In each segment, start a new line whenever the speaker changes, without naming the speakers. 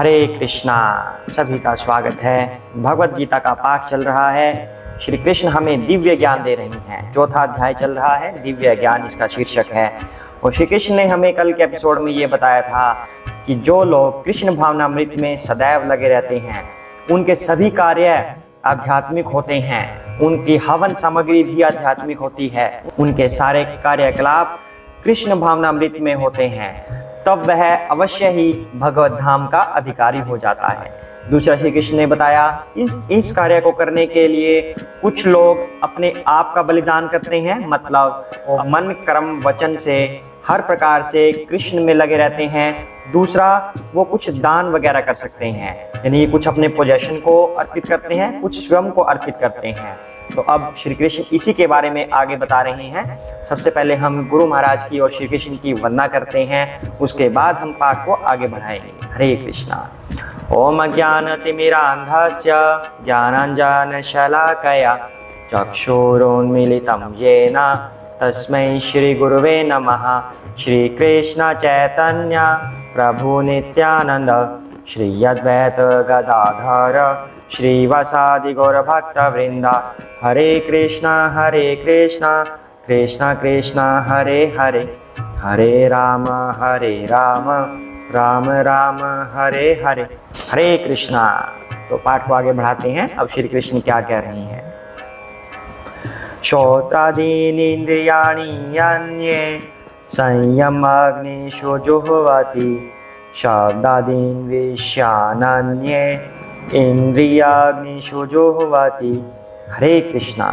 हरे कृष्णा। सभी का स्वागत है। भगवत गीता का पाठ चल रहा है। श्री कृष्ण हमें दिव्य ज्ञान दे रही हैं। चौथा अध्याय चल रहा है, दिव्य ज्ञान इसका शीर्षक है। और श्री कृष्ण ने हमें कल के एपिसोड में ये बताया था कि जो लोग कृष्ण भावनामृत में सदैव लगे रहते हैं उनके सभी कार्य आध्यात्मिक होते हैं, उनकी हवन सामग्री भी आध्यात्मिक होती है, उनके सारे कार्यकलाप कृष्ण भावनामृत में होते हैं, तब वह अवश्य ही भगवत धाम का अधिकारी हो जाता है। दूसरा श्री कृष्ण ने बताया इस कार्य को करने के लिए कुछ लोग अपने आप का बलिदान करते हैं, मतलब वो मन कर्म वचन से हर प्रकार से कृष्ण में लगे रहते हैं। दूसरा, वो कुछ दान वगैरह कर सकते हैं, यानी कुछ अपने पोजेशन को अर्पित करते हैं, कुछ स्वयं को अर्पित करते हैं। तो अब श्री कृष्ण इसी के बारे में आगे बता रहे हैं। सबसे पहले हम गुरु महाराज की और श्री कृष्ण की वंदना करते हैं, उसके बाद हम पाठ को आगे बढ़ाएंगे। हरे कृष्णा। ओम ज्ञानतिमिरान्धस्य ज्ञानाञ्जनशलाकया चक्षुरुन्मीलितं येन तस्मै श्री गुरुवे नमः। श्री कृष्ण चैतन्य प्रभु नित्यानंद श्री अद्वैत गदाधर श्रीवासादि गौर भक्त वृंदा। हरे कृष्णा कृष्णा कृष्णा हरे हरे, हरे राम राम राम हरे हरे। हरे कृष्णा। तो पाठ को आगे बढ़ाते हैं। अब श्री कृष्ण क्या कह रही हैं। श्रोत्रादीनि इंद्रियाणि अन्ये संयमाग्निषु जुह्वति शब्दादीन् विषयानन्ये इंद्रियाग्निषु जुह्वति। हरे कृष्णा।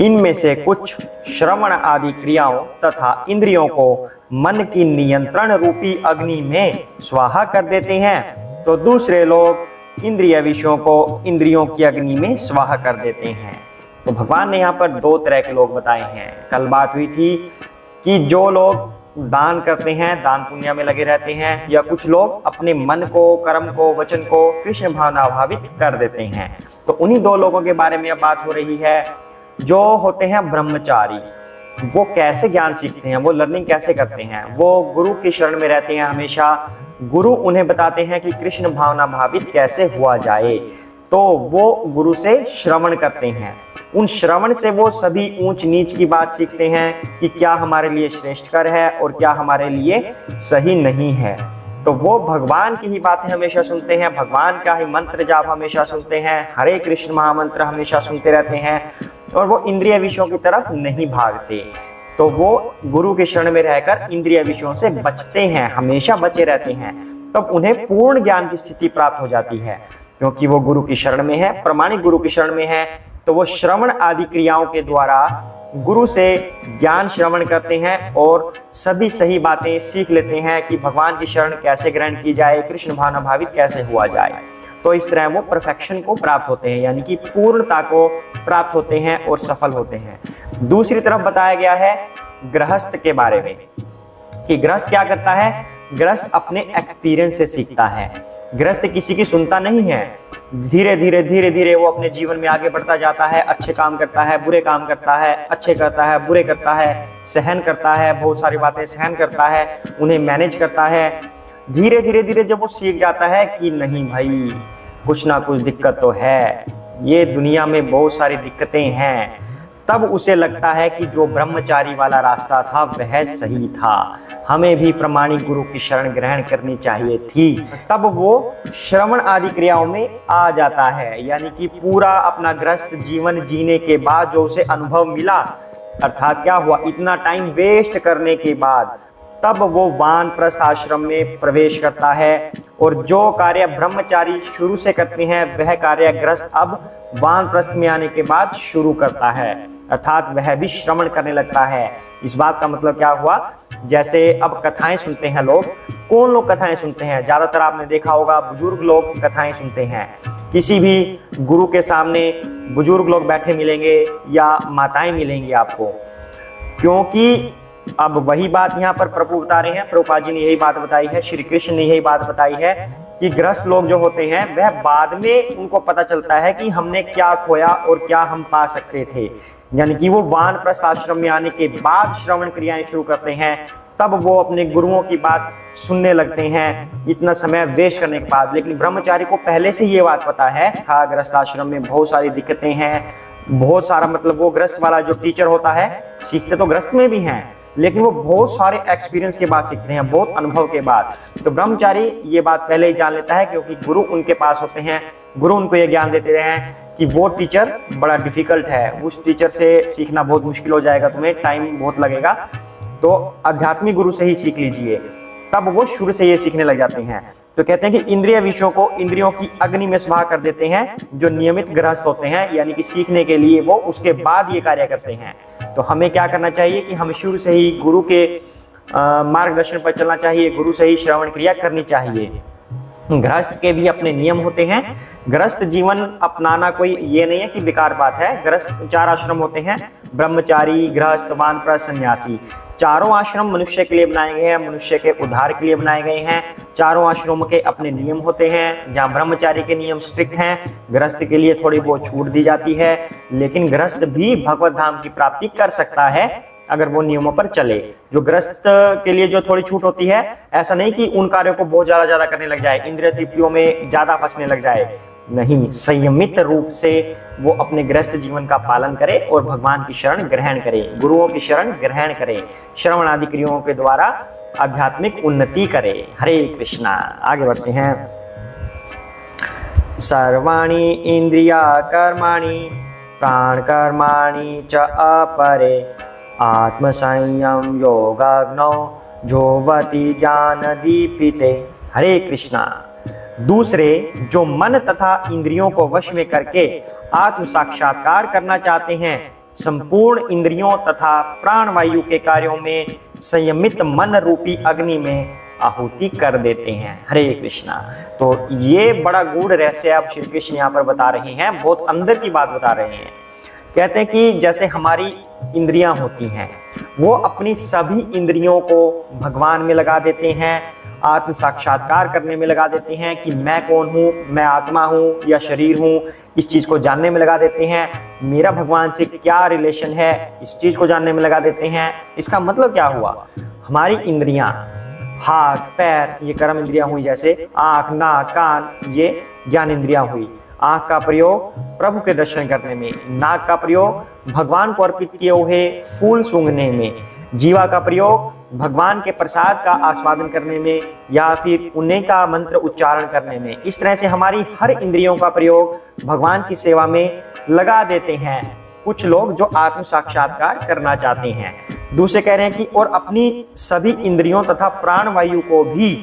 इनमें से कुछ श्रवण आदि क्रियाओं तथा इंद्रियों को मन की नियंत्रण रूपी अग्नि में स्वाहा कर देते हैं, तो दूसरे लोग इंद्रिय विषयों को इंद्रियों की अग्नि में स्वाहा कर देते हैं। तो भगवान ने यहाँ पर दो तरह के लोग बताए हैं। कल बात हुई थी कि जो लोग दान करते हैं, दान पुण्य में लगे रहते हैं, या कुछ लोग अपने मन को, कर्म को, वचन को कृष्ण भावना भावित कर देते हैं। तो उन्हीं दो लोगों के बारे में अब बात हो रही है। जो होते हैं ब्रह्मचारी, वो कैसे ज्ञान सीखते हैं, वो लर्निंग कैसे करते हैं। वो गुरु की शरण में रहते हैं हमेशा। गुरु उन्हें बताते हैं कि कृष्ण भावना भावित कैसे हुआ जाए, तो वो गुरु से श्रवण करते हैं। उन श्रवण से वो सभी ऊंच नीच की बात सीखते हैं कि क्या हमारे लिए श्रेष्ठकर है और क्या हमारे लिए सही नहीं है। तो वो भगवान की ही बातें हमेशा सुनते हैं, भगवान का ही मंत्र जाप हमेशा सुनते हैं, हरे कृष्ण महामंत्र हमेशा सुनते रहते हैं, और वो इंद्रिय विषयों की तरफ नहीं भागते। तो वो गुरु के शरण में रहकर इंद्रिय विषयों से बचते हैं, हमेशा बचे रहते हैं। तब उन्हें पूर्ण ज्ञान की स्थिति प्राप्त हो जाती है, क्योंकि वो गुरु की शरण में है, प्रमाणिक गुरु की शरण में है। तो वो श्रवण आदि क्रियाओं के द्वारा गुरु से ज्ञान श्रवण करते हैं और सभी सही बातें सीख लेते हैं कि भगवान की शरण कैसे ग्रहण की जाए, कृष्ण भावना भावित कैसे हुआ जाए। तो इस तरह वो परफेक्शन को प्राप्त होते हैं, यानी कि पूर्णता को प्राप्त होते हैं और सफल होते हैं। दूसरी तरफ बताया गया है गृहस्थ के बारे में कि गृहस्थ क्या करता है। गृहस्थ अपने एक्सपीरियंस से सीखता है। गृहस्थ किसी की सुनता नहीं है। धीरे धीरे वो अपने जीवन में आगे बढ़ता जाता है, अच्छे काम करता है, बुरे काम करता है, अच्छे करता है, बुरे करता है, सहन करता है, बहुत सारी बातें सहन करता है, उन्हें मैनेज करता है। धीरे धीरे जब वो सीख जाता है कि नहीं भाई, कुछ ना कुछ दिक्कत तो है, ये दुनिया में बहुत सारी दिक्कतें हैं, तब उसे लगता है कि जो ब्रह्मचारी वाला रास्ता था वह सही था, हमें भी प्रमाणिक गुरु की शरण ग्रहण करनी चाहिए थी। तब वो श्रवण आदि क्रियाओं में आ जाता है, यानी कि पूरा अपना गृहस्थ जीवन जीने के बाद जो उसे अनुभव मिला, अर्थात क्या हुआ, इतना टाइम वेस्ट करने के बाद तब वो वानप्रस्थ आश्रम में प्रवेश करता है। और जो कार्य ब्रह्मचारी शुरू से करते हैं वह कार्य गृहस्थ अब वानप्रस्थ में आने के बाद शुरू करता है, अर्थात वह भी श्रवण करने लगता है। इस बात का मतलब क्या हुआ, जैसे अब कथाएं सुनते हैं लोग। कौन लोग कथाएं सुनते हैं? ज्यादातर आपने देखा होगा बुजुर्ग लोग कथाएं सुनते हैं। किसी भी गुरु के सामने बुजुर्ग लोग बैठे मिलेंगे या माताएं मिलेंगी आपको, क्योंकि अब वही बात यहाँ पर प्रभु बता रहे हैं। प्रभुपाद जी ने यही बात बताई है, श्री कृष्ण ने यही बात बताई है कि गृहस्थ लोग जो होते हैं वह बाद में उनको पता चलता है कि हमने क्या खोया और क्या हम पा सकते थे। यानी कि वो वानप्रस्थ आश्रम में आने के बाद श्रवण क्रियाएं शुरू करते हैं, तब वो अपने गुरुओं की बात सुनने लगते हैं इतना समय वेस्ट करने के बाद। लेकिन ब्रह्मचारी को पहले से ये बात पता है, गृहस्थ आश्रम में बहुत सारी दिक्कतें हैं, बहुत सारा मतलब वो गृहस्थ वाला जो टीचर होता है, सीखते तो गृहस्थ में भी हैं, लेकिन वो बहुत सारे एक्सपीरियंस के बाद सीखते हैं, बहुत अनुभव के बाद। तो ब्रह्मचारी ये बात पहले ही जान लेता है, क्योंकि गुरु उनके पास होते हैं, गुरु उनको ये ज्ञान देते रहे हैं कि वो टीचर बड़ा डिफिकल्ट है, उस टीचर से सीखना बहुत मुश्किल हो जाएगा, तुम्हें टाइम बहुत लगेगा, तो आध्यात्मिक गुरु से ही सीख लीजिए। तब वो शुरू से ये सीखने लग जाते हैं। तो कहते हैं कि इंद्रिय विषयों को इंद्रियों की अग्नि में स्वाहा कर देते हैं जो नियमित गृहस्थ होते हैं, यानी कि सीखने के लिए वो उसके बाद ये कार्य करते हैं। तो हमें क्या करना चाहिए कि हमें शुरू से ही गुरु के मार्गदर्शन पर चलना चाहिए, गुरु से ही श्रवण क्रिया करनी चाहिए। गृहस्थ के भी अपने नियम होते हैं। गृहस्थ जीवन अपनाना कोई ये नहीं है कि बेकार बात है। गृहस्थ 4 आश्रम होते हैं, ब्रह्मचारी, गृहस्थ, वानप्रस्थ, सन्यासी। चारों आश्रम मनुष्य के लिए बनाए गए हैं, मनुष्य के उद्धार के लिए बनाए गए हैं। चारों आश्रमों के अपने नियम होते हैं, जहाँ ब्रह्मचारी के नियम स्ट्रिक्ट हैं, गृहस्थ के लिए थोड़ी बहुत छूट दी जाती है, लेकिन गृहस्थ भी भगवत धाम की प्राप्ति कर सकता है अगर वो नियमों पर चले। जो गृहस्थ के लिए जो थोड़ी छूट होती है, ऐसा नहीं कि उन कार्यों को बहुत ज्यादा करने लग जाए, इंद्रिय तृप्तियों में ज्यादा फंसने लग जाए, नहीं, संयमित रूप से वो अपने गृहस्थ जीवन का पालन करे और भगवान की शरण ग्रहण करे, गुरुओं की शरण ग्रहण करे, श्रवण आदि क्रियाओं के द्वारा आध्यात्मिक उन्नति करे। हरे कृष्णा। आगे बढ़ते हैं। सर्वाणि इंद्रिया कर्माणि प्राण कर्माणि च अपरे आत्म संयम योगाग्नौ जोवति ज्ञान दीपिते। हरे कृष्णा। दूसरे जो मन तथा इंद्रियों को वश में करके आत्म साक्षात्कार करना चाहते हैं, संपूर्ण इंद्रियों तथा प्राणवायु के कार्यों में संयमित मन रूपी अग्नि में आहुति कर देते हैं। हरे कृष्णा। तो ये बड़ा गूढ़ रहस्य अब श्री कृष्ण यहाँ पर बता रहे हैं, बहुत अंदर की बात बता रहे हैं। कहते हैं कि जैसे हमारी इंद्रियां होती हैं, वो अपनी सभी इंद्रियों को भगवान में लगा देते हैं, आत्म साक्षात्कार करने में लगा देते हैं कि मैं कौन हूँ, मैं आत्मा हूँ या शरीर हूँ, इस चीज़ को जानने में लगा देते हैं। मेरा भगवान से क्या रिलेशन है, इस चीज़ को जानने में लगा देते हैं। इसका मतलब क्या हुआ, हमारी इंद्रियां, हाथ पैर ये कर्म इंद्रियां हुई, जैसे आँख नाक कान ये ज्ञान इंद्रियां हुई। आँख का प्रयोग प्रभु के दर्शन करने में, नाक का प्रयोग भगवान को अर्पित किए हुए फूल सूंघने में, जीवा का प्रयोग भगवान के प्रसाद का आस्वादन करने में या फिर उन्हीं का मंत्र उच्चारण करने में। इस तरह से हमारी हर इंद्रियों का प्रयोग भगवान की सेवा में लगा देते हैं कुछ लोग जो आत्म साक्षात्कार करना चाहते हैं। दूसरे कह रहे हैं कि और अपनी सभी इंद्रियों तथा प्राण वायु को भी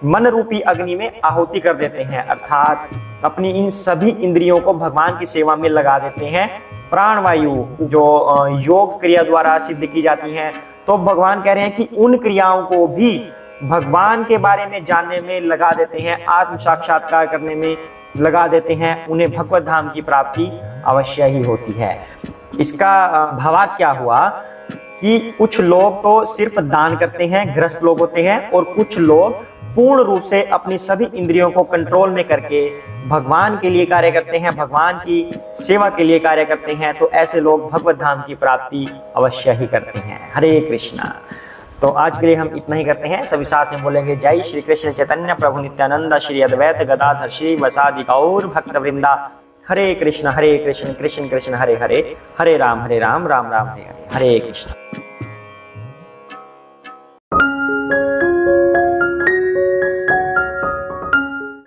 मन रूपी अग्नि में आहुति कर देते हैं, अर्थात अपनी इन सभी इंद्रियों को भगवान की सेवा में लगा देते हैं। प्राण वायु जो योग क्रिया द्वारा सिद्ध की जाती हैं, तो भगवान कह रहे हैं कि उन क्रियाओं को भी भगवान के बारे में जानने में लगा देते हैं, आत्म साक्षात्कार करने में लगा देते हैं, उन्हें भगवत धाम की प्राप्ति अवश्य ही होती है। इसका भावार्थ क्या हुआ कि कुछ लोग तो सिर्फ दान करते हैं, गृहस्थ लोग होते हैं, और कुछ लोग पूर्ण रूप से अपनी सभी इंद्रियों को कंट्रोल में करके भगवान के लिए कार्य करते हैं, भगवान की सेवा के लिए कार्य करते हैं। तो ऐसे लोग भगवत धाम की प्राप्ति अवश्य ही करते हैं। हरे कृष्णा। तो आज के लिए हम इतना ही करते हैं, सभी साथ में बोलेंगे जय श्री कृष्ण चैतन्य प्रभु नित्यानंद श्री अद्वैत गदाधर श्री वसादि गौर भक्त वृंदा। हरे कृष्ण कृष्ण कृष्ण हरे हरे, हरे राम राम राम हरे हरे, हरे कृष्ण।